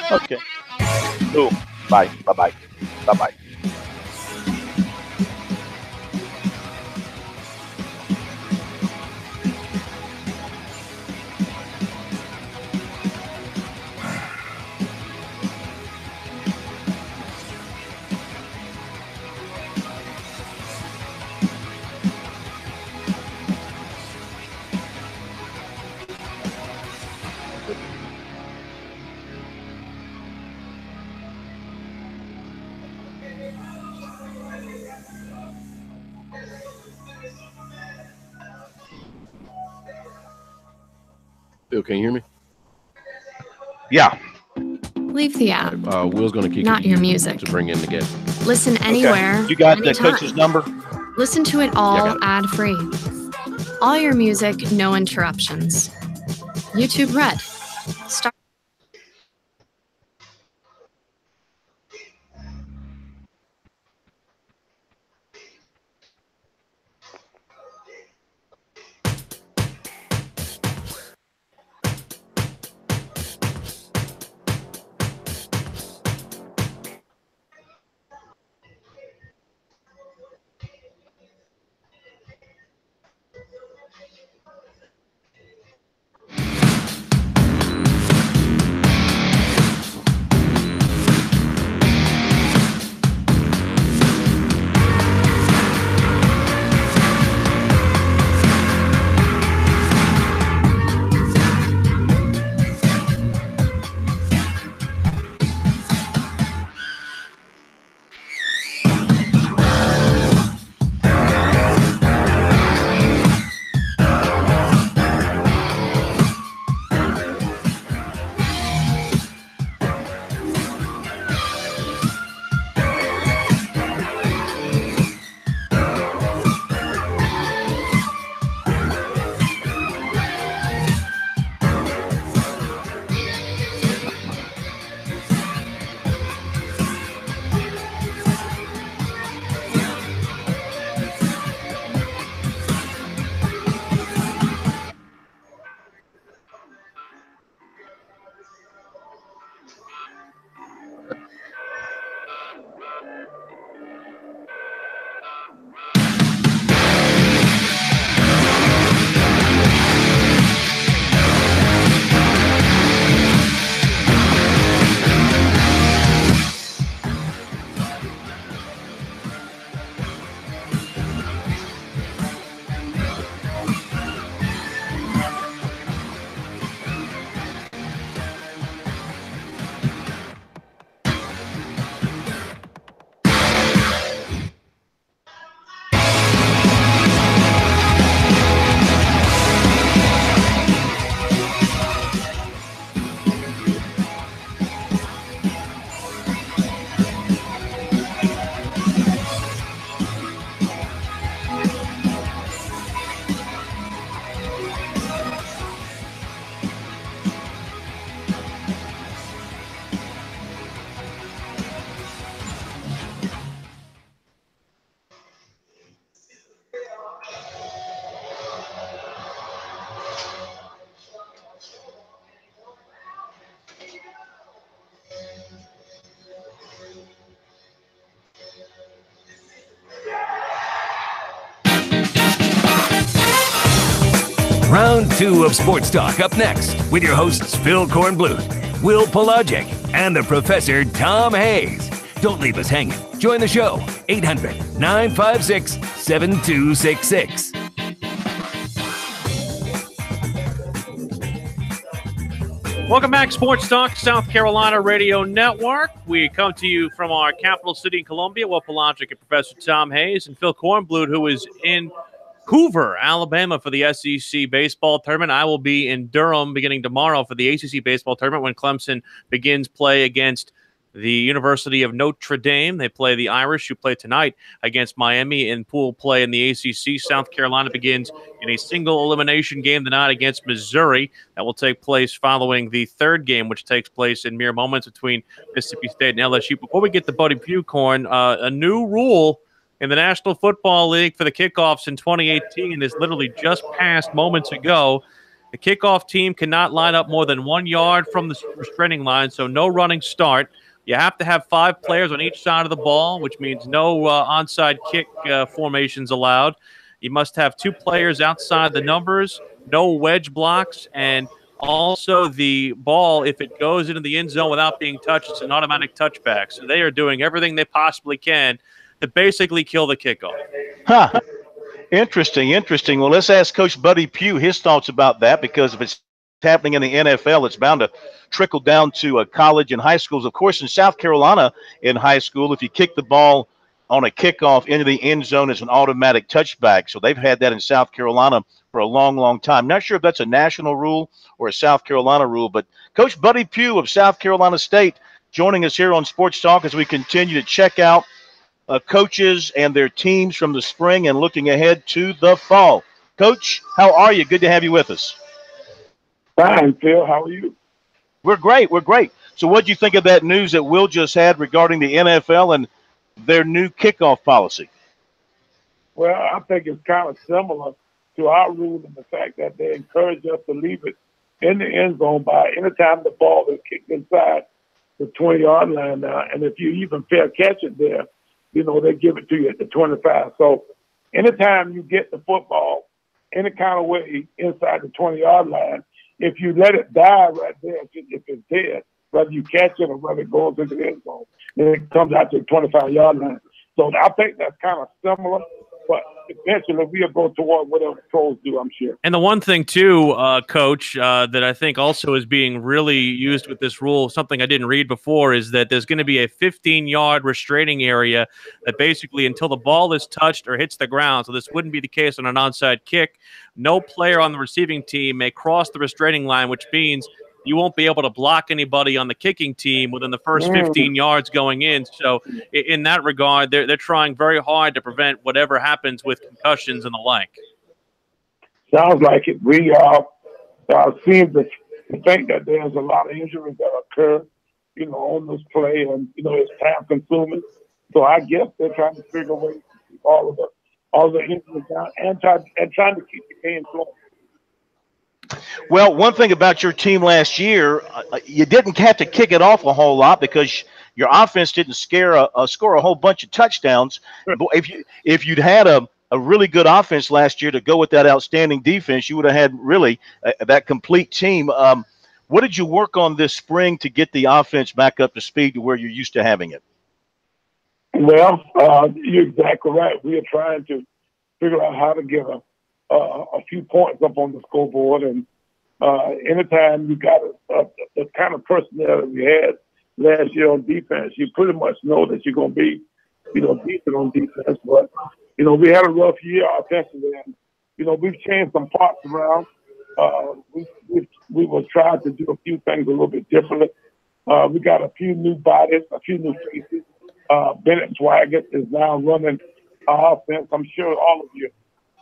Okay. Boom. Bye. Bye-bye. Bye-bye. Bill, can you hear me? Yeah. Leave the app. Will's going to kick Not you your music. to bring in the guest. Listen anywhere. Okay. You got anytime. the coach's number? Listen to it all ad-free. All your music, no interruptions. YouTube Red. Start. 2 of Sports Talk up next with your hosts Phil Kornblut, Will Pelagic, and the Professor Tom Hayes. Don't leave us hanging. Join the show, 800-956-7266. Welcome back, Sports Talk, South Carolina Radio Network. We come to you from our capital city in Columbia. Will Pelagic and Professor Tom Hayes and Phil Kornblut, who is in Hoover, Alabama for the SEC baseball tournament. I will be in Durham beginning tomorrow for the ACC baseball tournament when Clemson begins play against the University of Notre Dame. They play the Irish, who play tonight against Miami in pool play in the ACC. South Carolina begins in a single elimination game tonight against Missouri. That will take place following the third game, which takes place in mere moments between Mississippi State and LSU. Before we get to Buddy Bucorn, a new rule in the National Football League for the kickoffs in 2018 is literally just passed moments ago. The kickoff team cannot line up more than 1 yard from the restraining line, so no running start. You have to have 5 players on each side of the ball, which means no onside kick formations allowed. You must have 2 players outside the numbers, no wedge blocks, and also the ball, if it goes into the end zone without being touched, it's an automatic touchback. So they are doing everything they possibly can to basically kill the kickoff. Huh. Interesting. Well, let's ask Coach Buddy Pugh his thoughts about that, because if it's happening in the NFL, it's bound to trickle down to college and high schools. Of course, in South Carolina, in high school, if you kick the ball on a kickoff into the end zone, it's an automatic touchback. So they've had that in South Carolina for a long, long time. Not sure if that's a national rule or a South Carolina rule, but Coach Buddy Pugh of South Carolina State joining us here on Sports Talk as we continue to check out coaches and their teams from the spring and looking ahead to the fall. Coach, how are you? Good to have you with us. Fine, Phil. How are you? We're great. So what do you think of that news that Will just had regarding the NFL and their new kickoff policy? Well, I think it's kind of similar to our rule in the fact that they encourage us to leave it in the end zone by any time the ball is kicked inside the 20-yard line now. And if you even fair catch it there, they give it to you at the 25. So anytime you get the football any kind of way inside the 20-yard line, if you let it die right there, if it's dead, whether you catch it or whether it goes into the end zone, then it comes out to the 25-yard line. So I think that's kind of similar, but eventually we'll go toward whatever pros do, I'm sure. And the one thing, too, Coach, that I think also is being really used with this rule, something I didn't read before, is that there's going to be a 15-yard restraining area that basically until the ball is touched or hits the ground, so this wouldn't be the case on an onside kick, no player on the receiving team may cross the restraining line, which means you won't be able to block anybody on the kicking team within the first 15 yards going in. So in that regard, they're trying very hard to prevent whatever happens with concussions and the like. Sounds like it. We seem to think that there's a lot of injuries that occur, on this play, and it's time consuming. So I guess they're trying to figure a way to keep all the injuries down and trying to keep the game flowing. Well, one thing about your team last year, you didn't have to kick it off a whole lot because your offense didn't score a whole bunch of touchdowns. But if you'd had a really good offense last year to go with that outstanding defense, you would have had really that complete team. What did you work on this spring to get the offense back up to speed to where you're used to having it? Well, you're exactly right. We are trying to figure out how to get a few points up on the scoreboard, and anytime you got the kind of personnel that we had last year on defense, you pretty much know that you're going to be, decent on defense. But we had a rough year offensively, and we've changed some parts around. We will try to do a few things a little bit differently. We got a few new bodies, a few new faces. Bennett Swaggart is now running our offense. I'm sure all of you,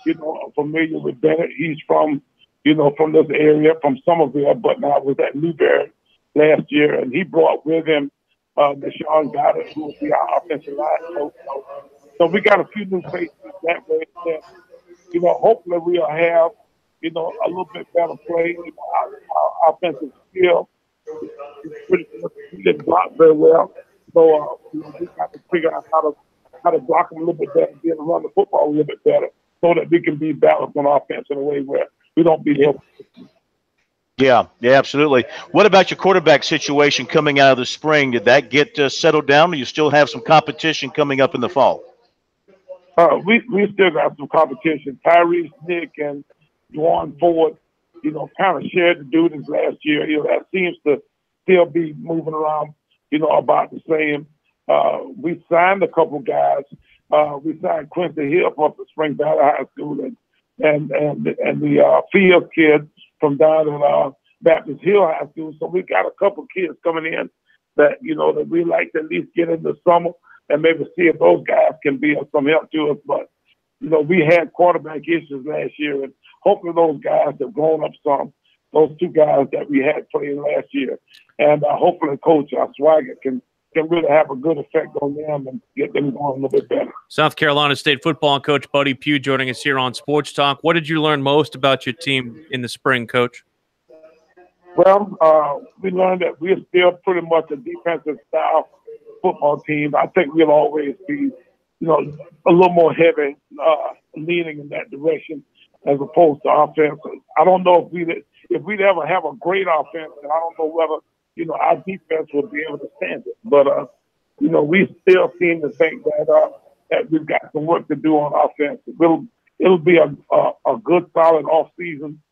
are familiar with Bennett. He's from this area, from Somerville, but now was at Newberry last year, and he brought with him Deshaun Goddard, who will be our offensive line coach. So we got a few new faces that way. Hopefully we'll have, a little bit better play. Our offensive skill is pretty good. We didn't block very well. So we got to figure out how to block them a little bit better, be able to run the football a little bit better, so that we can be balanced on offense in a way where we don't be there. Yeah, absolutely. What about your quarterback situation coming out of the spring? Did that get settled down, or you still have some competition coming up in the fall? We still got some competition. Tyrese, Nick, and Juwan Ford, kind of shared the duties last year. That seems to still be moving around, about the same. We signed a couple guys. We signed Quincy Hill up at Spring Valley High School and the Fields kid from down at Baptist Hill High School. So we got a couple kids coming in that, that we like to at least get in the summer and maybe see if those guys can be of some help to us. But, we had quarterback issues last year, and hopefully those guys have grown up some, those two guys that we had playing last year. And hopefully Coach Swigert can really have a good effect on them and get them going a little bit better. South Carolina State football coach Buddy Pugh joining us here on Sports Talk. What did you learn most about your team in the spring, Coach? Well, we learned that we're still pretty much a defensive style football team. I think we'll always be, a little more heavy leaning in that direction as opposed to offense. I don't know if we'd ever have a great offense, and I don't know whether, our defense will be able to stand it. But, we still seem to think that we've got some work to do on offense. It'll be a good, solid off season,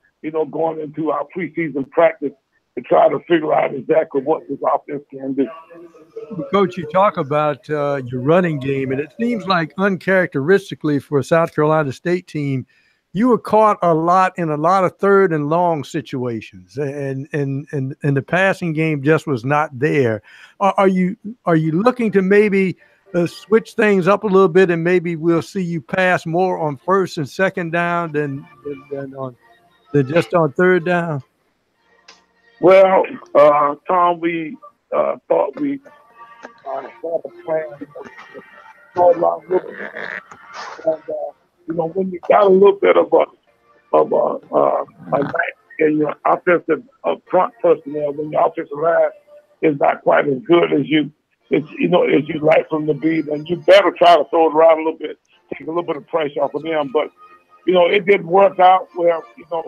going into our preseason practice to try to figure out exactly what this offense can do. Coach, you talk about your running game, and it seems like uncharacteristically for a South Carolina State team, you were caught a lot in a lot of third and long situations, and the passing game just was not there. Are you looking to maybe switch things up a little bit, and maybe we'll see you pass more on first and second down than just on third down? Well, Tom, we thought we had a plan to go along with it. And, when you got a little bit of a night in your offensive front personnel, when your offensive line is not quite as good as you like them to be, then you better try to throw it around a little bit, take a little bit of pressure off of them. But, it didn't work out where,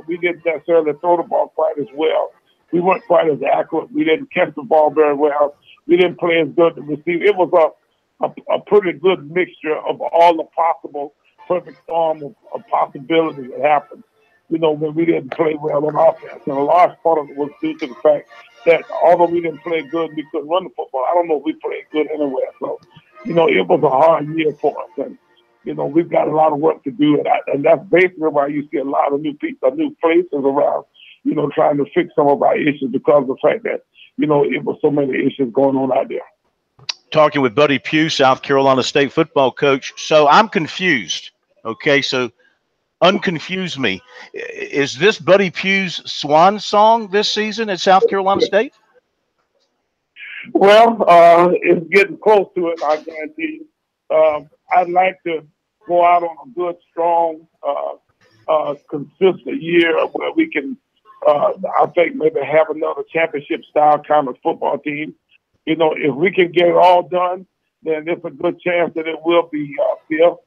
we didn't necessarily throw the ball quite as well. We weren't quite as accurate. We didn't catch the ball very well. We didn't play as good to receive. It was a pretty good mixture of all the possible perfect storm of possibilities that happened, when we didn't play well on offense. And a large part of it was due to the fact that although we didn't play good, we couldn't run the football. I don't know if we played good anywhere. So, it was a hard year for us. And, we've got a lot of work to do. And that's basically why you see a lot of new faces around, trying to fix some of our issues because of the fact that, it was so many issues going on out there. Talking with Buddy Pugh, South Carolina State football coach. So I'm confused. Okay, so unconfuse me. Is this Buddy Pugh's swan song this season at South Carolina State? Well, it's getting close to it, I guarantee you. I'd like to go out on a good, strong, consistent year where we can, I think, maybe have another championship-style kind of football team. If we can get it all done, then there's a good chance that it will be Phil.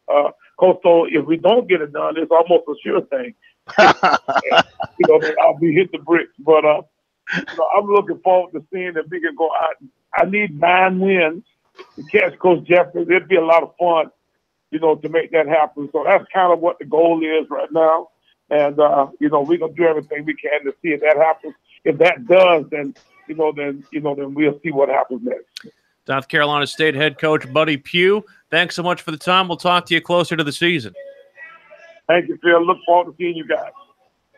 Coastal, if we don't get it done, it's almost a sure thing. That I'll be hit the bricks. But I'm looking forward to seeing if we can go out. I need 9 wins to catch Coach Jeffries. It'd be a lot of fun, to make that happen. So that's kind of what the goal is right now. And, we're going to do everything we can to see if that happens. If that does, then we'll see what happens next. South Carolina State head coach Buddy Pugh, thanks so much for the time. We'll talk to you closer to the season. Thank you, Phil. Look forward to seeing you guys.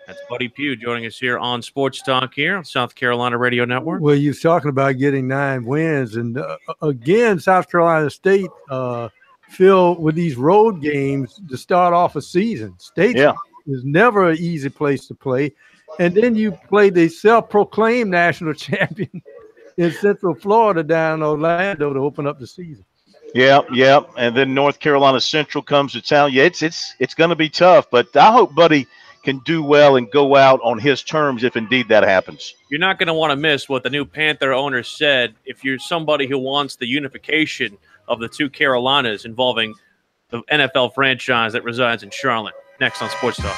That's Buddy Pugh joining us here on Sports Talk here on South Carolina Radio Network. Well, you're talking about getting 9 wins. And, again, South Carolina State, Phil, with these road games to start off a season. State is never an easy place to play. And then you play the self-proclaimed national champion in Central Florida down in Orlando to open up the season. Yeah. And then North Carolina Central comes to town. Yeah, it's going to be tough, but I hope Buddy can do well and go out on his terms if indeed that happens. You're not going to want to miss what the new Panther owner said if you're somebody who wants the unification of the two Carolinas involving the NFL franchise that resides in Charlotte. Next on Sports Talk.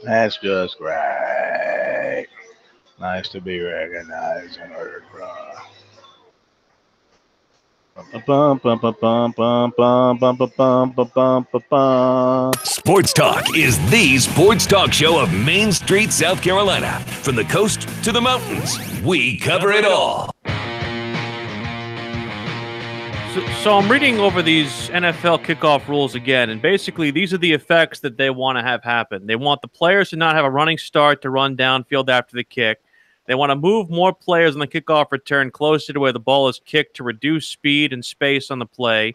That's just great. Nice to be recognized and heard from. Sports Talk is the sports talk show of Main Street, South Carolina. From the coast to the mountains, we cover it all. So I'm reading over these NFL kickoff rules again, and basically these are the effects that they want to have happen. They want the players to not have a running start to run downfield after the kick. They want to move more players on the kickoff return closer to where the ball is kicked to reduce speed and space on the play.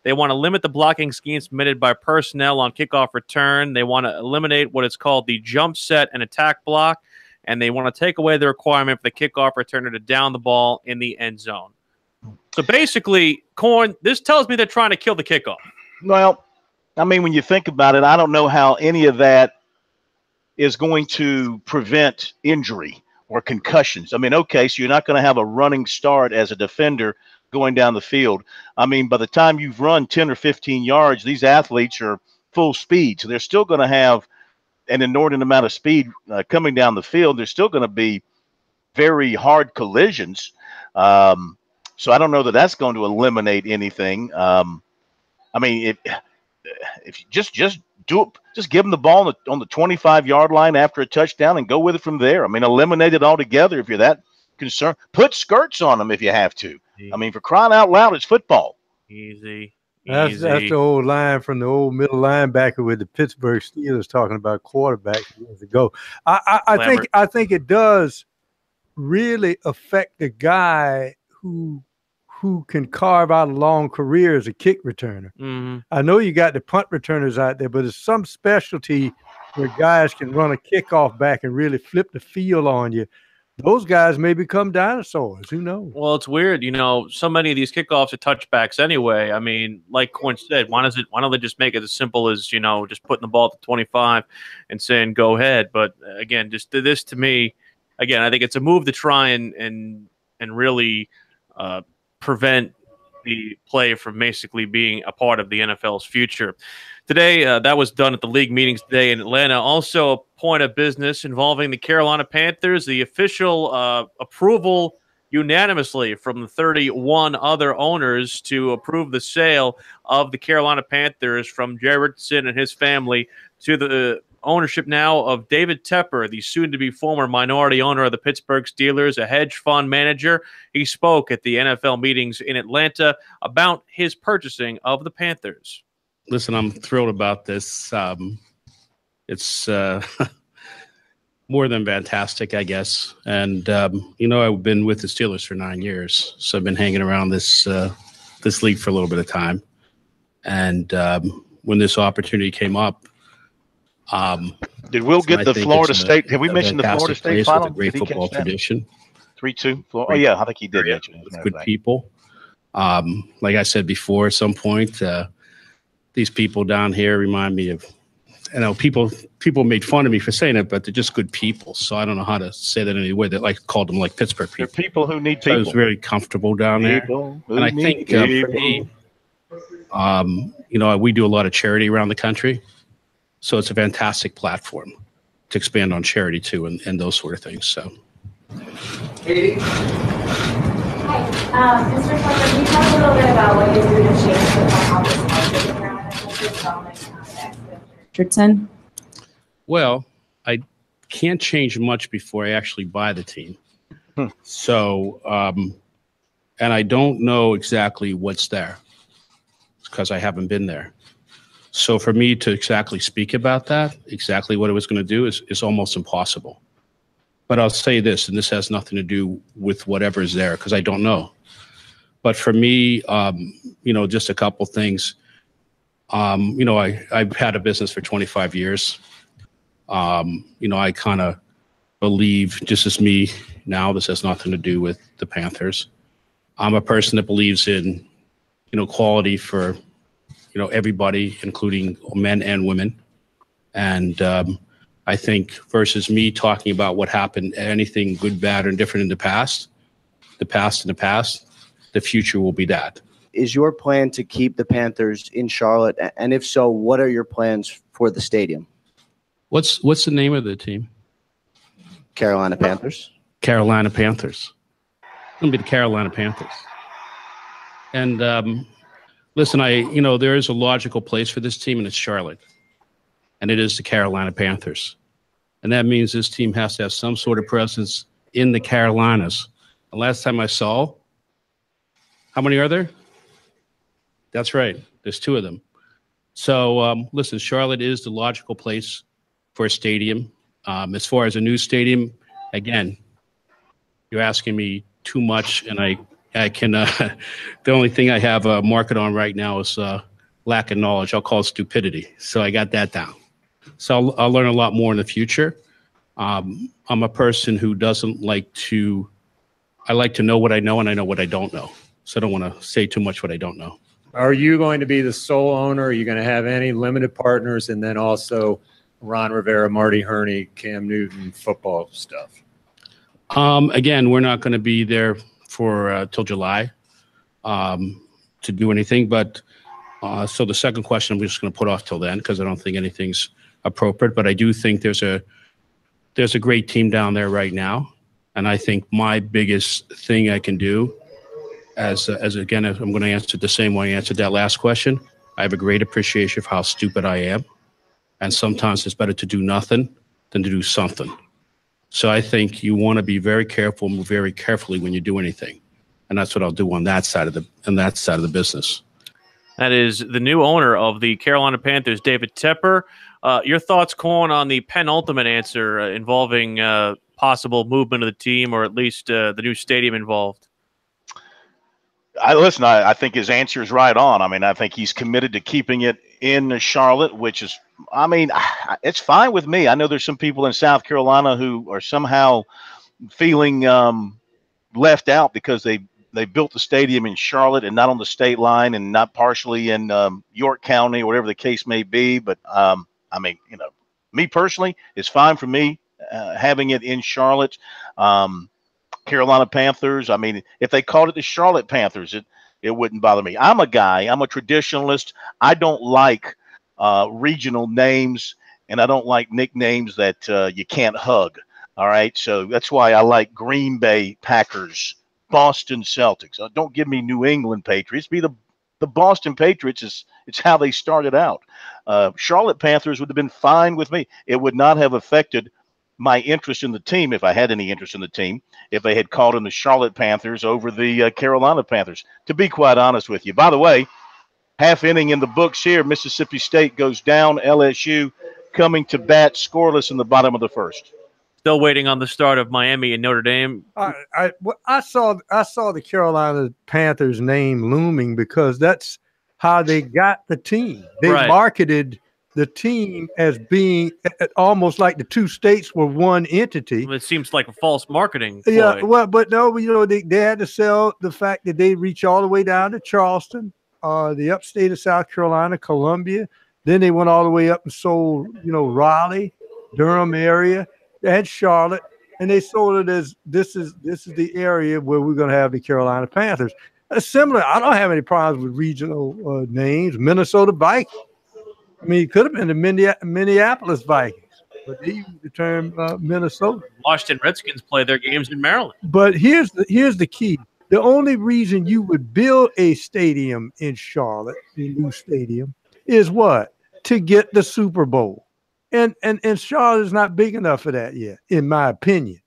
They want to limit the blocking schemes permitted by personnel on kickoff return. They want to eliminate what is called the jump set and attack block, and they want to take away the requirement for the kickoff returner to down the ball in the end zone. So basically, Corn, this tells me they're trying to kill the kickoff. Well, I mean, when you think about it, I don't know how any of that is going to prevent injury or concussions. I mean, okay, so you're not going to have a running start as a defender going down the field. I mean, by the time you've run 10 or 15 yards, these athletes are full speed. So they're still going to have an inordinate amount of speed coming down the field. There's still going to be very hard collisions. So I don't know that that's going to eliminate anything. I mean, if you just do it, just give them the ball on the 25-yard line after a touchdown and go with it from there. I mean, eliminate it altogether if you're that concerned. Put skirts on them if you have to. I mean, for crying out loud, it's football. Easy. That's the old line from the old middle linebacker with the Pittsburgh Steelers talking about quarterbacks years ago. I think it does really affect the guy who can carve out a long career as a kick returner. Mm-hmm. I know you got the punt returners out there, but there's some specialty where guys can run a kickoff back and really flip the field on you. Those guys may become dinosaurs. Who knows? Well, it's weird. You know, so many of these kickoffs are touchbacks anyway. I mean, like Corn said, why don't they just make it as simple as, you know, just putting the ball at the 25 and saying, go ahead. But again, just this to me, again, I think it's a move to try and really prevent the play from basically being a part of the NFL's future. Today, that was done at the league meetings today in Atlanta. Also, a point of business involving the Carolina Panthers. The official approval unanimously from the 31 other owners to approve the sale of the Carolina Panthers from Gerritsen and his family to the ownership now of David Tepper, the soon-to-be former minority owner of the Pittsburgh Steelers, a hedge fund manager. He spoke at the NFL meetings in Atlanta about his purchasing of the Panthers. Listen, I'm thrilled about this. It's more than fantastic, I guess. And, you know, I've been with the Steelers for 9 years, so I've been hanging around this league for a little bit of time. And when this opportunity came up, did Will get the Florida State? Have we mentioned the Florida State final? With a great football tradition. 3-2. Oh, yeah, I think he did mention it. Good people. Like I said before, at some point, these people down here remind me of, you know, people made fun of me for saying it, but they're just good people. So I don't know how to say that in any way. They called them like Pittsburgh people. They're people who need people. So I was very comfortable down there. And I think for me, you know, we do a lot of charity around the country. So it's a fantastic platform to expand on charity too, and those sort of things. So. Katie? Hi, Mr. Tucker, can you talk a little bit about what you're doing to change the front office culture Richardson? Well, I can't change much before I actually buy the team. So, and I don't know exactly what's there because I haven't been there. So for me to exactly speak about that, exactly what it was going to do is almost impossible. But I'll say this, and this has nothing to do with whatever is there because I don't know. But for me, you know, just a couple things. You know, I've had a business for 25 years. You know, I kind of believe, just as me now, this has nothing to do with the Panthers. I'm a person that believes in, you know, quality for, you know, everybody, including men and women. And I think versus me talking about what happened, anything good, bad, or different in the past, the future will be that. Is your plan to keep the Panthers in Charlotte? And if so, what are your plans for the stadium? What's the name of the team? Carolina Panthers. Carolina Panthers. It's going to be the Carolina Panthers. And listen, there is a logical place for this team, and it's Charlotte. And it is the Carolina Panthers. And that means this team has to have some sort of presence in the Carolinas. The last time I saw, how many are there? That's right. There's 2 of them. So, listen, Charlotte is the logical place for a stadium. As far as a new stadium, again, you're asking me too much, and I can, the only thing I have a market on right now is lack of knowledge. I'll call it stupidity. So I got that down. So I'll learn a lot more in the future. I'm a person who doesn't like to, I like to know what I know, and I know what I don't know. So I don't want to say too much what I don't know. Are you going to be the sole owner? Are you going to have any limited partners? And then also Ron Rivera, Marty Herney, Cam Newton, football stuff? Again, we're not going to be there for till July to do anything. But so the second question, I'm just going to put off till then because I don't think anything's appropriate. But I do think there's a great team down there right now. And I think my biggest thing I can do as again, I'm going to answer the same way I answered that last question. I have a great appreciation for how stupid I am. And sometimes it's better to do nothing than to do something. So I think you want to be very careful, move very carefully when you do anything. And that's what I'll do on that side of the business. That is the new owner of the Carolina Panthers, David Tepper. Your thoughts, Corn, on the penultimate answer involving possible movement of the team, or at least the new stadium involved? I think his answer is right on. I mean, I think he's committed to keeping it in Charlotte, which is, I mean, it's fine with me. I know there's some people in South Carolina who are somehow feeling left out because they built the stadium in Charlotte and not on the state line and not partially in York County or whatever the case may be. But, I mean, me personally, it's fine for me having it in Charlotte. Carolina Panthers, I mean, if they called it the Charlotte Panthers, it wouldn't bother me. I'm a traditionalist. I don't like regional names, and I don't like nicknames that you can't hug. All right, so that's why I like Green Bay Packers, Boston Celtics. Don't give me New England Patriots. Be the Boston Patriots. It's how they started out. Charlotte Panthers would have been fine with me. It would not have affected my interest in the team, if I had any interest in the team, if they had called in the Charlotte Panthers over the Carolina Panthers, to be quite honest with you. By the way, half inning in the books here. Mississippi State goes down. LSU coming to bat scoreless in the bottom of the first. Still waiting on the start of Miami and Notre Dame. I saw the Carolina Panthers name looming because that's how they got the team. They marketed the team as being almost like the two states were one entity. It seems like a false marketing ploy. Yeah, well, but no, they had to sell the fact that they reach all the way down to Charleston, the upstate of South Carolina, Columbia. Then they went all the way up and sold, Raleigh, Durham area, and Charlotte, and they sold it as this is the area where we're going to have the Carolina Panthers. Similar, I don't have any problems with regional names. Minnesota Vikings. I mean, it could have been the Minneapolis Vikings, but they used the term Minnesota. Washington Redskins play their games in Maryland. But here's the key. The only reason you would build a stadium in Charlotte, a new stadium, is what? To get the Super Bowl. And Charlotte is not big enough for that yet, in my opinion.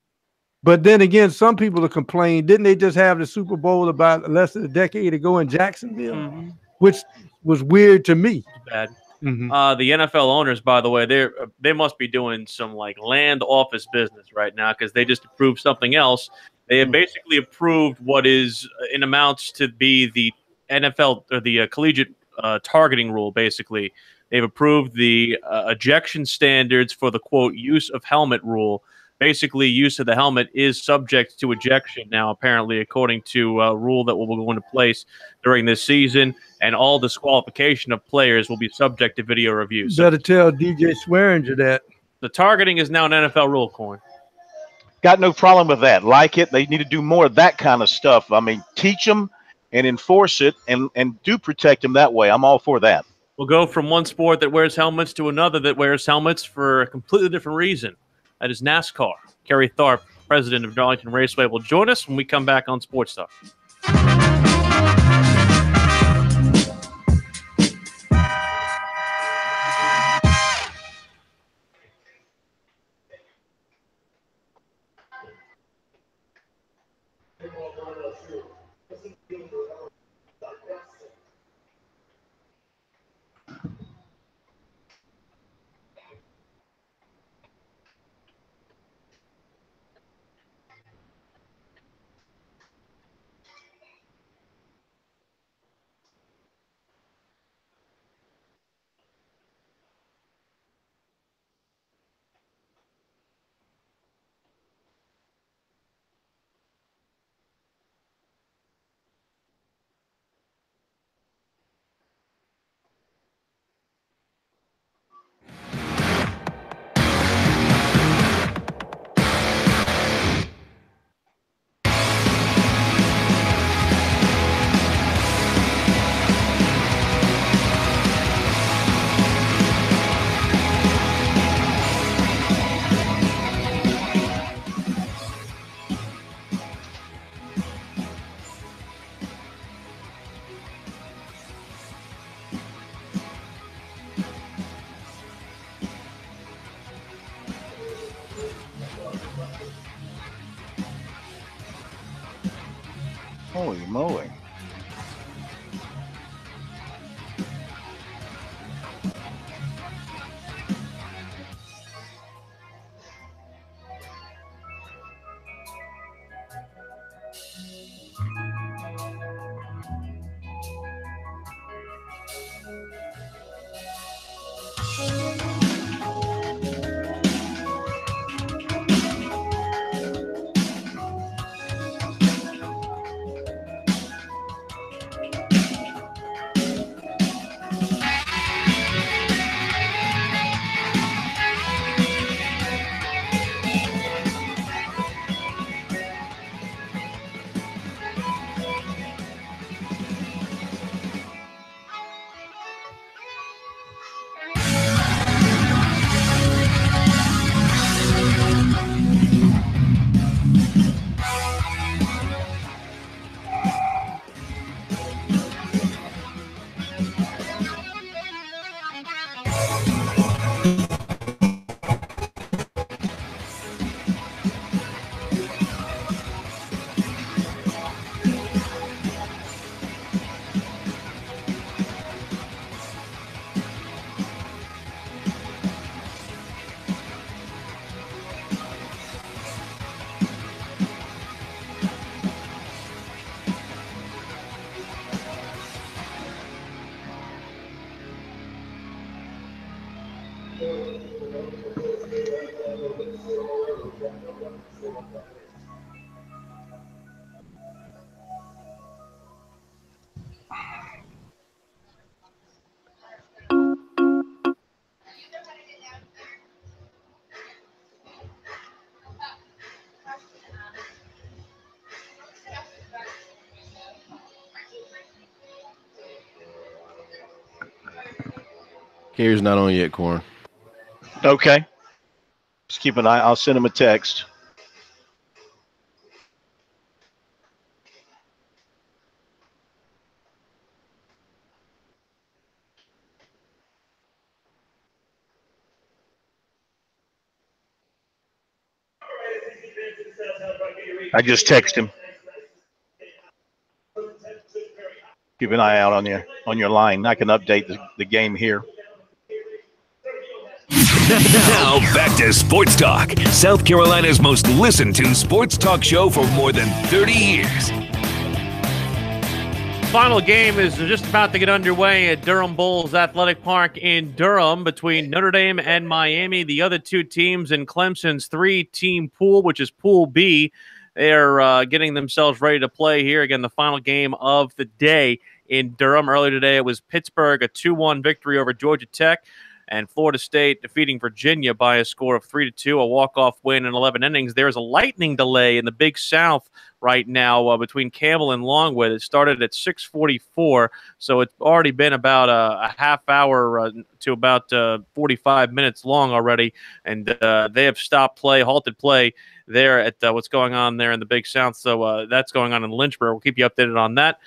But then again, some people are complaining, didn't they just have the Super Bowl about less than a decade ago in Jacksonville? Mm-hmm. Which was weird to me. Bad. Mm-hmm. The NFL owners, by the way, they must be doing some like land office business right now because they just approved something else. They have basically approved what is in amounts to be the NFL or the collegiate targeting rule. Basically, they've approved the ejection standards for the quote use of helmet rule. Basically, use of the helmet is subject to ejection now, apparently, according to a rule that will go into place during this season, and all disqualification of players will be subject to video review. So better tell DJ Swearinger that. The targeting is now an NFL rule, Corn. Got no problem with that. Like it. They need to do more of that kind of stuff. I mean, teach them and enforce it and do protect them that way. I'm all for that. We'll go from one sport that wears helmets to another that wears helmets for a completely different reason. That is NASCAR. Kerry Tharp, president of Darlington Raceway, will join us when we come back on Sports Talk. Holy moly. Carrie's not on yet, Corn. Okay. Just keep an eye. I'll send him a text. I just text him. Keep an eye out on your line. I can update the game here. Now back to Sports Talk, South Carolina's most listened to sports talk show for more than 30 years. Final game is just about to get underway at Durham Bulls Athletic Park in Durham between Notre Dame and Miami. The other two teams in Clemson's three-team pool, which is Pool B, they're getting themselves ready to play here. Again, the final game of the day in Durham. Earlier today, it was Pittsburgh, a 2-1 victory over Georgia Tech. and Florida State defeating Virginia by a score of 3-2, a walk-off win in 11 innings. There's a lightning delay in the Big South right now between Campbell and Longwood. It started at 6:44, so it's already been about a half hour to about 45 minutes long already, and they have stopped play, halted play there at what's going on there in the Big South. So that's going on in Lynchburg. We'll keep you updated on that.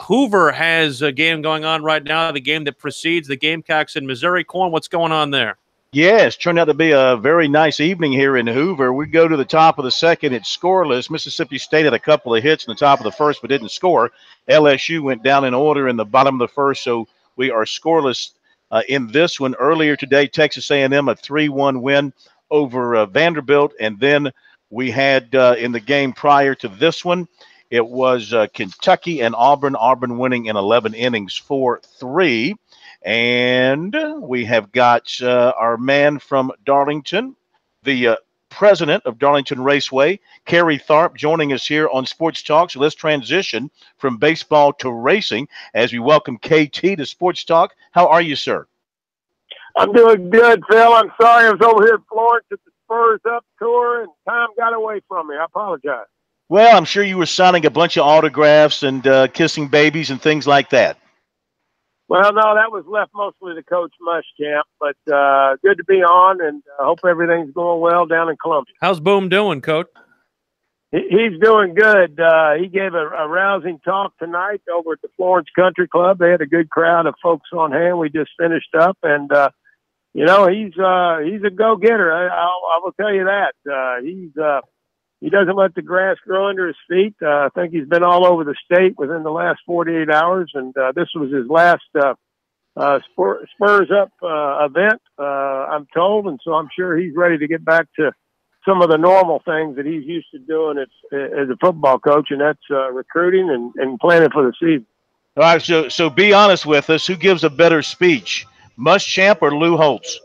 Hoover has a game going on right now, the game that precedes the Gamecocks in Missouri. Corn, what's going on there? Yes, turned out to be a very nice evening here in Hoover. We go to the top of the second. It's scoreless. Mississippi State had a couple of hits in the top of the first but didn't score. LSU went down in order in the bottom of the first, so we are scoreless in this one. Earlier today, Texas A&M a 3-1 win over Vanderbilt, and then we had in the game prior to this one, it was Kentucky and Auburn. Auburn winning in 11 innings 4-3. And we have got our man from Darlington, the president of Darlington Raceway, Kerry Tharp, joining us here on Sports Talk. So let's transition from baseball to racing as we welcome KT to Sports Talk. How are you, sir? I'm doing good, Phil. I'm sorry I was over here in Florence at the Spurs Up tour and time got away from me. I apologize. Well, I'm sure you were signing a bunch of autographs and kissing babies and things like that. Well, no, that was left mostly to Coach Muschamp, but good to be on, and I hope everything's going well down in Columbia. How's Boom doing, Coach? He's doing good. He gave a rousing talk tonight over at the Florence Country Club. They had a good crowd of folks on hand. We just finished up, and you know, he's a go-getter. I will tell you that. He doesn't let the grass grow under his feet. I think he's been all over the state within the last 48 hours, and this was his last Spurs Up event, I'm told, and so I'm sure he's ready to get back to some of the normal things that he's used to doing as a football coach, and that's recruiting and planning for the season. All right, so be honest with us. Who gives a better speech, Muschamp or Lou Holtz?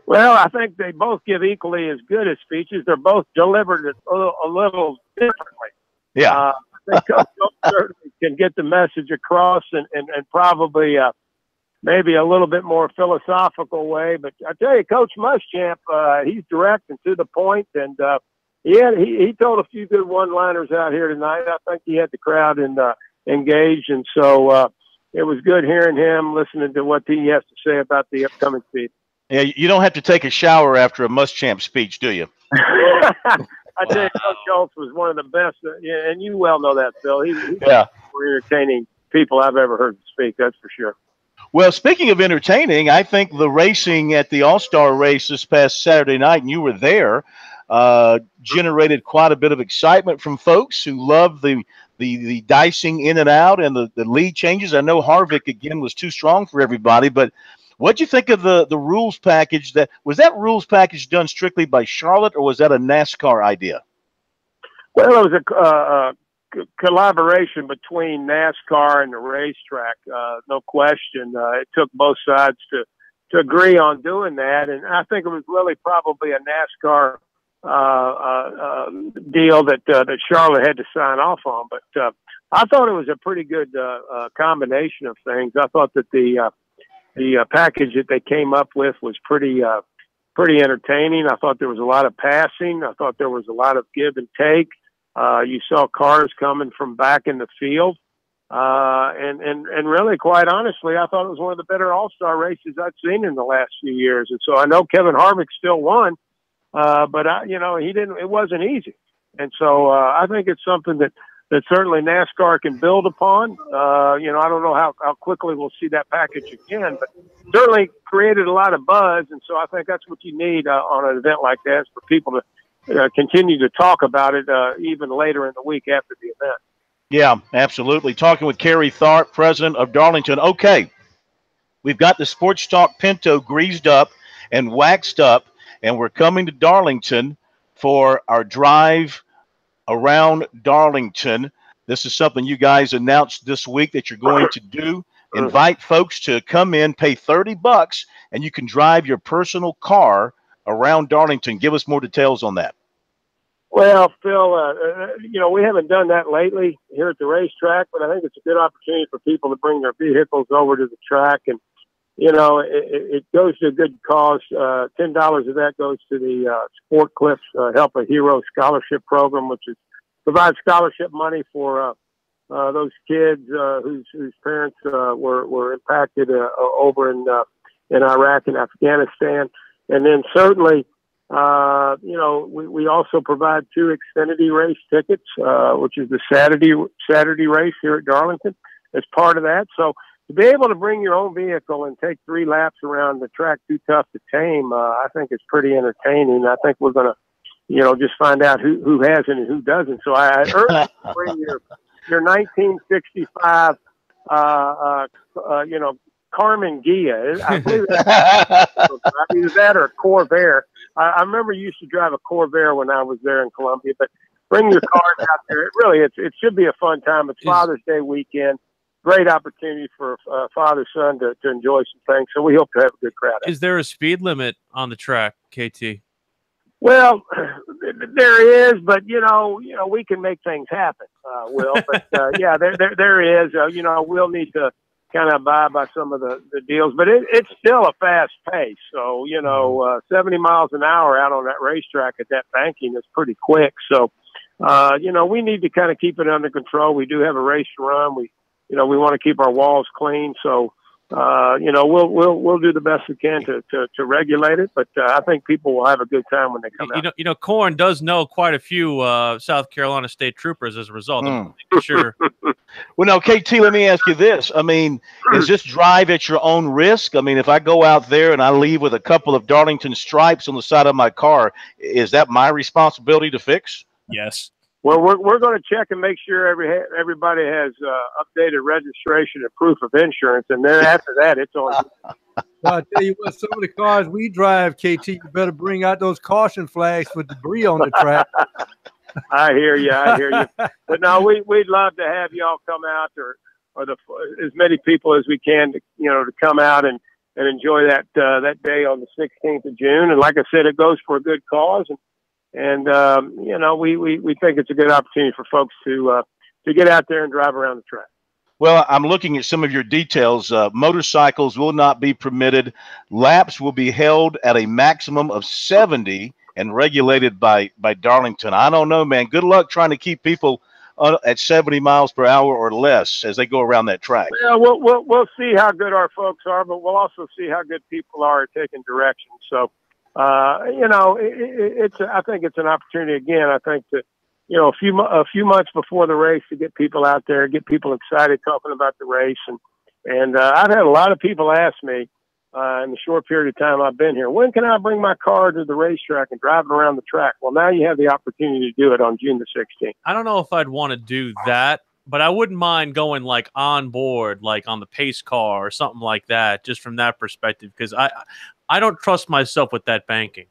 Well, I think they both give equally as good as speeches. They're both delivered a little differently. Yeah. I think Coach Holtz certainly can get the message across and probably maybe a little bit more philosophical way. But I tell you, Coach Muschamp, he's direct and to the point, and he told a few good one-liners out here tonight. I think he had the crowd engaged, and so it was good hearing him, listening to what he has to say about the upcoming season. Yeah, you don't have to take a shower after a Muschamp speech, do you? I tell you, Coach Schultz was one of the best, and you well know that, Phil. He's one of the more entertaining people I've ever heard speak, that's for sure. Well, speaking of entertaining, I think the racing at the All-Star race this past Saturday night, and you were there, generated quite a bit of excitement from folks who love the dicing in and out and the lead changes. I know Harvick, again, was too strong for everybody, but what'd you think of the rules package? Was that rules package done strictly by Charlotte, or was that a NASCAR idea? Well, it was a collaboration between NASCAR and the racetrack, no question. It took both sides to agree on doing that, and I think it was really probably a NASCAR deal that Charlotte had to sign off on. But I thought it was a pretty good combination of things. I thought that the package that they came up with was pretty entertaining. I thought there was a lot of passing. I thought there was a lot of give and take. You saw cars coming from back in the field. And really, quite honestly, I thought it was one of the better All-Star races I've seen in the last few years. And so I know Kevin Harvick still won, but he didn't. It wasn't easy. And so I think it's something that certainly NASCAR can build upon. I don't know how quickly we'll see that package again, but certainly created a lot of buzz. And so I think that's what you need on an event like that, is for people to continue to talk about it even later in the week after the event. Yeah, absolutely. Talking with Kerry Tharp, president of Darlington. Okay, we've got the Sports Talk Pinto greased up and waxed up, and we're coming to Darlington for our drive around Darlington. This is something you guys announced this week that you're going to do. Invite folks to come in, pay $30, and you can drive your personal car around Darlington. Give us more details on that. Well, Phil, we haven't done that lately here at the racetrack, but I think it's a good opportunity for people to bring their vehicles over to the track and it goes to a good cause. $10 of that goes to the Sport Clips Help a Hero Scholarship Program, which provides scholarship money for those kids whose parents were impacted over in Iraq and Afghanistan. And then certainly, we also provide 2 Xfinity race tickets, which is the Saturday race here at Darlington as part of that. So to be able to bring your own vehicle and take 3 laps around the track Too Tough to Tame, I think it's pretty entertaining. I think we're going to, just find out who has it and who doesn't. So I urge you to bring your 1965, Carmen Gia. I believe that's either that or a Corvair. I remember you used to drive a Corvair when I was there in Columbia, but bring your cars out there. It should be a fun time. It's Father's Day weekend. Great opportunity for father-son to enjoy some things. So we hope to have a good crowd. Is there a speed limit on the track, KT? Well, there is, but we can make things happen, Will. But yeah, there is. We'll need to kind of abide by some of the deals, but it's still a fast pace. So 70 miles an hour out on that racetrack at that banking is pretty quick. So we need to kind of keep it under control. We do have a race to run. We want to keep our walls clean. So we'll do the best we can to regulate it, but I think people will have a good time when they come out. Corn does know quite a few South Carolina State troopers as a result. I'm sure. Well, now, KT, let me ask you this. I mean, is this drive at your own risk? I mean, if I go out there and I leave with a couple of Darlington stripes on the side of my car, is that my responsibility to fix? Yes. Well, we're going to check and make sure everybody has updated registration and proof of insurance, and then after that, it's on. Well, I tell you what, some of the cars we drive, KT, you better bring out those caution flags for debris on the track. I hear you. But no, we'd love to have y'all come out, or as many people as we can to come out and enjoy that day on the 16th of June. And like I said, it goes for a good cause. And we think it's a good opportunity for folks to get out there and drive around the track. Well, I'm looking at some of your details. Motorcycles will not be permitted. Laps will be held at a maximum of 70 and regulated by Darlington. I don't know, man. Good luck trying to keep people at 70 miles per hour or less as they go around that track. Yeah, we'll see how good our folks are, but we'll also see how good people are at taking direction. So. I think it's an opportunity again. I think that, a few months before the race to get people out there, get people excited talking about the race. And I've had a lot of people ask me in the short period of time I've been here, when can I bring my car to the racetrack and drive it around the track? Well, now you have the opportunity to do it on June the 16th. I don't know if I'd want to do that, but I wouldn't mind going like on board, like on the pace car or something like that, just from that perspective, because I don't trust myself with that banking.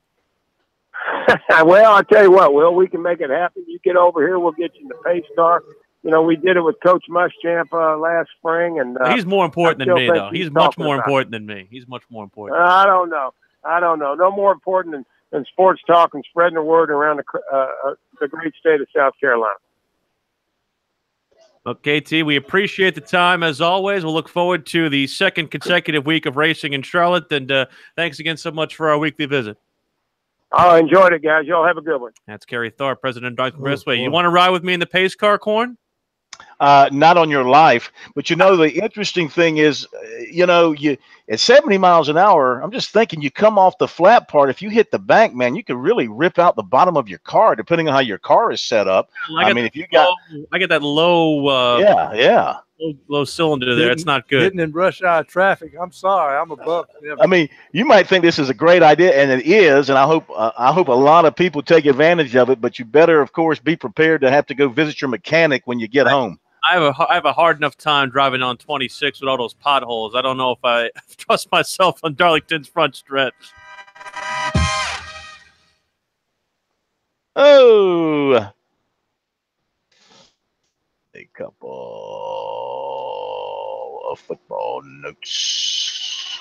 Well, I'll tell you what, Will, we can make it happen. You get over here, we'll get you in the pace car. We did it with Coach Muschamp last spring. And he's more important than me, though. He's much more important than me. He's much more important. I don't know. No more important than sports talk and spreading the word around the great state of South Carolina. Well, KT, we appreciate the time as always. We'll look forward to the second consecutive week of racing in Charlotte. And thanks again so much for our weekly visit. I enjoyed it, guys. Y'all have a good one. That's Kerry Thorpe, President of Darlington Raceway. You want to ride with me in the pace car, Corn? Not on your life. But, the interesting thing is, you at 70 miles an hour, I'm just thinking you come off the flat part. If you hit the bank, man, you could really rip out the bottom of your car, depending on how your car is set up. I get that low, low cylinder there. It's not good. Hitting in rush hour traffic. I'm sorry. I'm above. I mean, you might think this is a great idea, and it is, and I hope a lot of people take advantage of it. But you better, of course, be prepared to have to go visit your mechanic when you get home. I have a hard enough time driving on 26 with all those potholes. I don't know if I trust myself on Darlington's front stretch. Oh, a couple of football notes.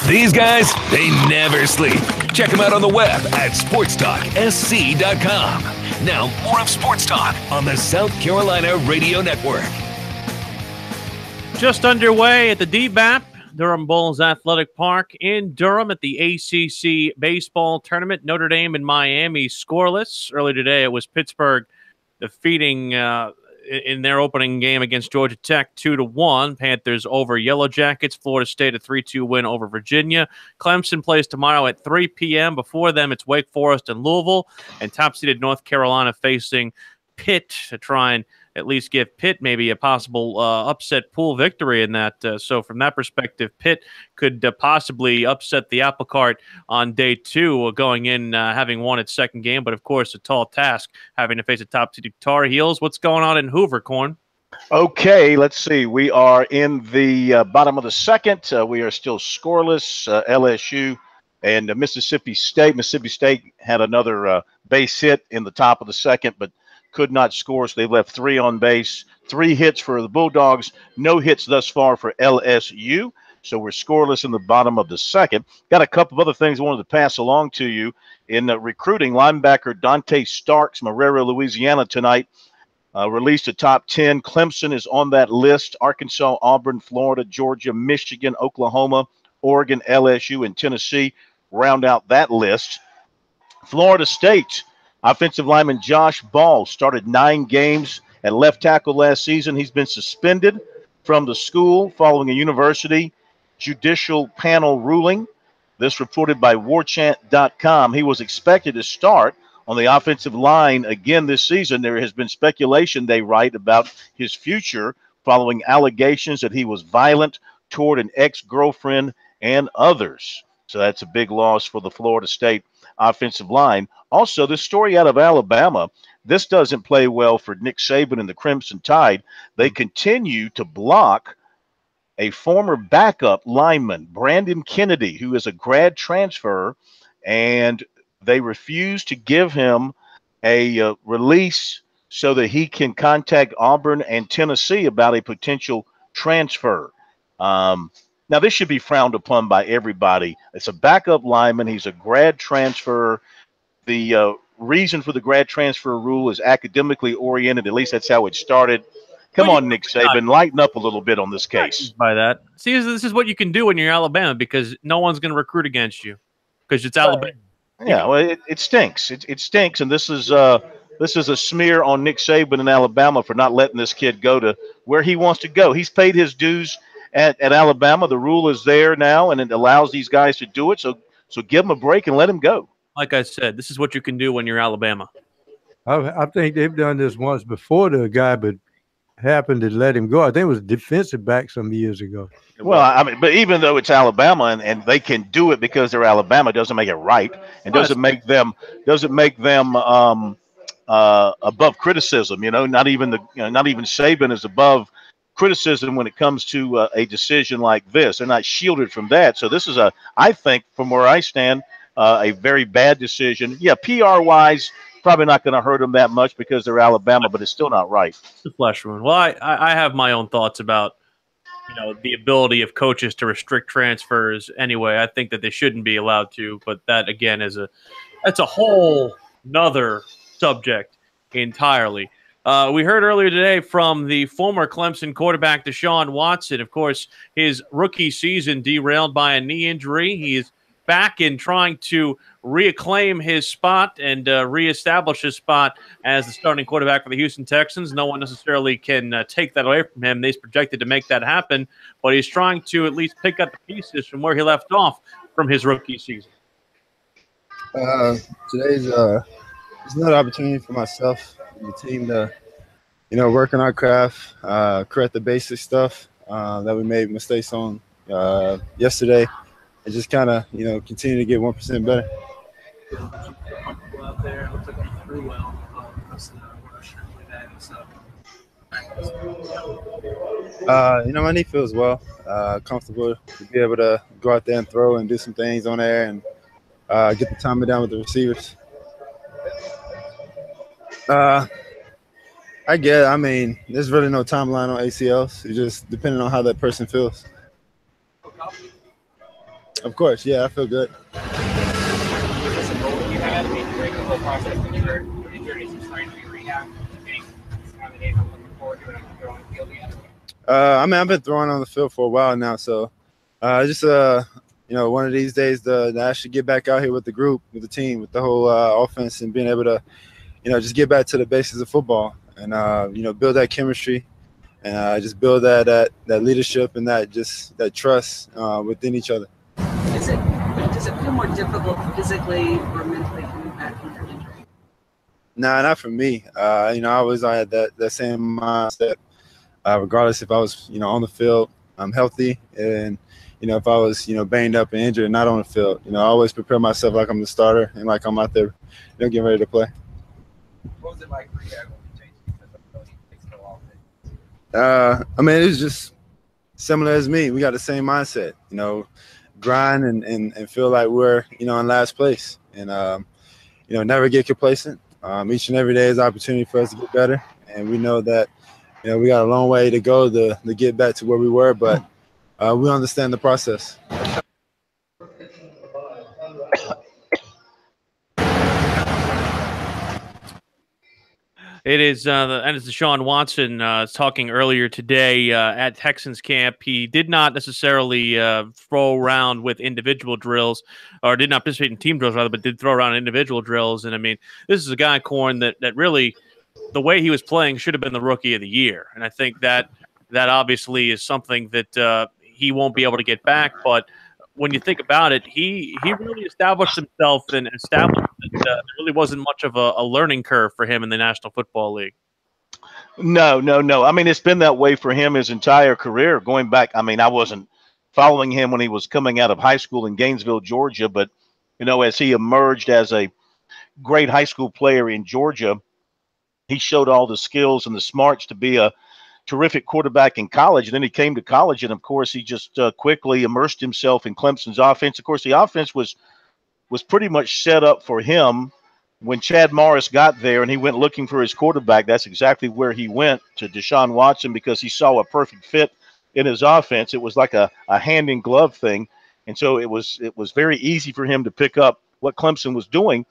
These guys, they never sleep. Check them out on the web at SportsTalkSC.com. Now, more of Sports Talk on the South Carolina Radio Network. Just underway at the DBAP, Durham Bulls Athletic Park in Durham at the ACC baseball tournament. Notre Dame and Miami scoreless. Early today, it was Pittsburgh defeating in their opening game against Georgia Tech 2-1. Panthers over Yellow Jackets. Florida State a 3-2 win over Virginia. Clemson plays tomorrow at 3 p.m. Before them, it's Wake Forest and Louisville, and top-seeded North Carolina facing Pitt to try and at least give Pitt maybe a possible upset pool victory in that. So from that perspective, Pitt could possibly upset the apple cart on day 2, going in having won its second game. But, of course, a tall task having to face a top-seeded Tar Heels. What's going on in Hoover, Corn? Okay, let's see. We are in the bottom of the second. We are still scoreless. LSU and Mississippi State. Mississippi State had another base hit in the top of the second, but could not score, so they left 3 on base. 3 hits for the Bulldogs, no hits thus far for LSU. So we're scoreless in the bottom of the second. Got a couple of other things I wanted to pass along to you. In recruiting, linebacker Dante Starks from Herrera, Louisiana tonight released a top 10. Clemson is on that list. Arkansas, Auburn, Florida, Georgia, Michigan, Oklahoma, Oregon, LSU, and Tennessee round out that list. Florida State offensive lineman Josh Ball started 9 games at left tackle last season. He's been suspended from the school following a university judicial panel ruling. This reported by warchant.com. He was expected to start on the offensive line again this season. There has been speculation, they write, about his future following allegations that he was violent toward an ex-girlfriend and others. So that's a big loss for the Florida State offensive line. Also, this story out of Alabama, this doesn't play well for Nick Saban and the Crimson Tide. They continue to block a former backup lineman, Brandon Kennedy, who is a grad transfer, and they refuse to give him a release so that he can contact Auburn and Tennessee about a potential transfer. Now, this should be frowned upon by everybody. It's a backup lineman. He's a grad transfer. The reason for the grad transfer rule is academically oriented. At least that's how it started. Come on, Nick Saban, lighten up a little bit on this case. By that. See, this is what you can do when you're Alabama, because no one's going to recruit against you because it's Alabama. Yeah, well, it stinks. It stinks, and this is this is a smear on Nick Saban in Alabama for not letting this kid go to where he wants to go. He's paid his dues at Alabama. The rule is there now, and it allows these guys to do it. So give him a break and let him go. Like I said, this is what you can do when you're Alabama. I think they've done this once before to a guy, but happened to let him go. I think it was a defensive back some years ago. Well, I mean, but even though it's Alabama and they can do it because they're Alabama, doesn't make it right, and doesn't make them above criticism. Not even not even Saban is above criticism when it comes to a decision like this. They're not shielded from that. So this is I think, from where I stand, a very bad decision. Yeah, PR wise, probably not going to hurt them that much because they're Alabama, but it's still not right. The flesh wound. Well, I have my own thoughts about the ability of coaches to restrict transfers anyway. I think that they shouldn't be allowed to, but that again that's a whole nother subject entirely. We heard earlier today from the former Clemson quarterback Deshaun Watson. Of course, his rookie season derailed by a knee injury. He is back in trying to reclaim his spot and reestablish his spot as the starting quarterback for the Houston Texans. No one necessarily can take that away from him. He's projected to make that happen, but he's trying to at least pick up the pieces from where he left off from his rookie season. Today's it's another opportunity for myself and the team to, work on our craft, correct the basic stuff that we made mistakes on yesterday, and just kind of, continue to get 1% better. Out there, it looked like you threw well. My knee feels well, comfortable to be able to go out there and throw and do some things on there and get the timing down with the receivers. I mean, there's really no timeline on ACLs. It's just depending on how that person feels. Of course, yeah, I feel good. I mean, I've been throwing on the field for a while now, so just one of these days to actually get back out here with the group, with the team, with the whole offense, and being able to, just get back to the basics of football and build that chemistry and just build that leadership and that trust within each other. Does it feel more difficult physically or mentally coming back from your injury? Nah, not for me. I always had that same mindset. Regardless if I was, on the field, I'm healthy, and if I was, banged up and injured and not on the field, I always prepare myself like I'm the starter and like I'm out there, getting ready to play. What was it like for you when you I mean, it was just similar as me. We got the same mindset, grind and feel like we're, in last place, and never get complacent. Each and every day is an opportunity for us to get better, and we know that. We got a long way to go to get back to where we were, but we understand the process. It is, and it's Deshaun Watson talking earlier today at Texans camp. He did not necessarily throw around with individual drills, or did not participate in team drills, rather, but did throw around individual drills. And I mean, this is a guy, Corn, that really, the way he was playing should have been the rookie of the year. And I think that obviously is something that he won't be able to get back. But when you think about it, he really established himself and established that there really wasn't much of a learning curve for him in the National Football League. No. I mean, it's been that way for him his entire career. Going back, I mean, I wasn't following him when he was coming out of high school in Gainesville, Georgia. But, as he emerged as a great high school player in Georgia, he showed all the skills and the smarts to be a terrific quarterback in college. And then he came to college, and of course, he just quickly immersed himself in Clemson's offense. Of course, the offense was pretty much set up for him when Chad Morris got there, and he went looking for his quarterback. That's exactly where he went, to Deshaun Watson, because he saw a perfect fit in his offense. It was like a hand in glove thing, and so it was very easy for him to pick up what Clemson was doing.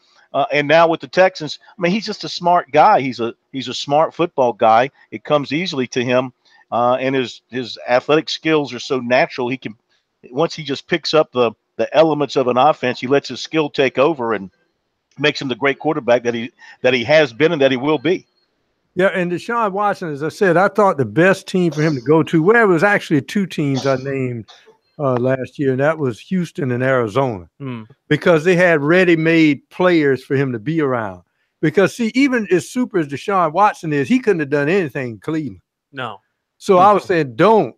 And now with the Texans, I mean, he's just a smart guy. He's a smart football guy. It comes easily to him, and his athletic skills are so natural. He can, once he just picks up the elements of an offense, he lets his skill take over, and makes him the great quarterback that he has been and that he will be. Yeah, and Deshaun Watson, as I said, I thought the best team for him to go to, well, it was actually two teams I named last year, and that was Houston and Arizona, because they had ready-made players for him to be around. Because, see, even as super as Deshaun Watson is, he couldn't have done anything in Cleveland. No. So I was saying, don't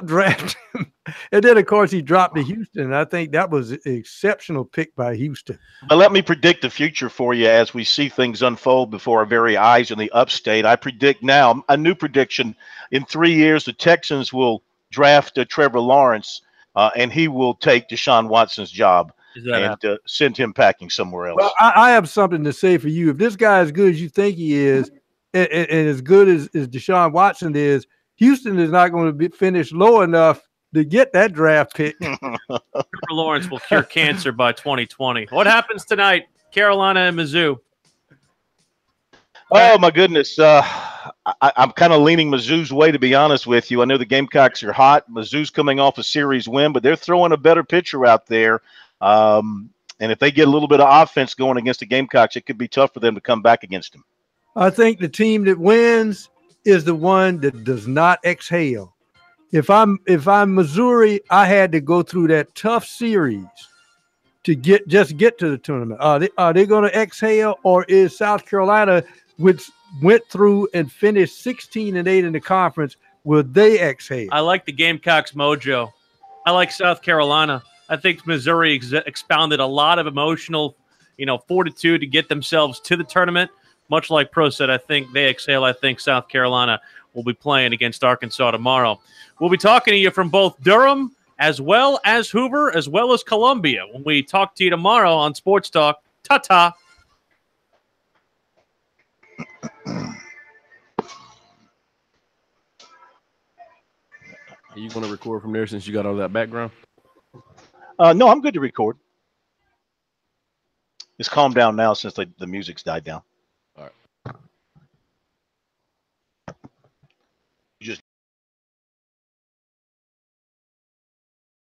draft him. And then, of course, he dropped to Houston, and I think that was an exceptional pick by Houston. But let me predict the future for you as we see things unfold before our very eyes in the upstate. I predict now, a new prediction, in 3 years, the Texans will draft Trevor Lawrence, and he will take Deshaun Watson's job and send him packing somewhere else. Well, I have something to say for you. If this guy is as good as you think he is, and as good as Deshaun Watson is, Houston is not going to be finished low enough to get that draft pick. Trevor Lawrence will cure cancer by 2020. What happens tonight? Carolina and Mizzou. Oh, my goodness. I'm kind of leaning Mizzou's way, to be honest with you. I know the Gamecocks are hot. Mizzou's coming off a series win, but they're throwing a better pitcher out there. And if they get a little bit of offense going against the Gamecocks, it could be tough for them to come back against them. I think the team that wins is the one that does not exhale. If I'm Missouri, I had to go through that tough series to get to the tournament. Are they going to exhale, or is South Carolina, which went through and finished 16-8 in the conference, will they exhale? I like the Gamecocks mojo. I like South Carolina. I think Missouri expounded a lot of emotional, fortitude to get themselves to the tournament. Much like Pro said, I think they exhale. I think South Carolina will be playing against Arkansas tomorrow. We'll be talking to you from both Durham as well as Hoover, as well as Columbia, when we talk to you tomorrow on Sports Talk. Ta-ta. Are you going to record from there since you got all that background? No, I'm good to record. It's calmed down now since the music's died down.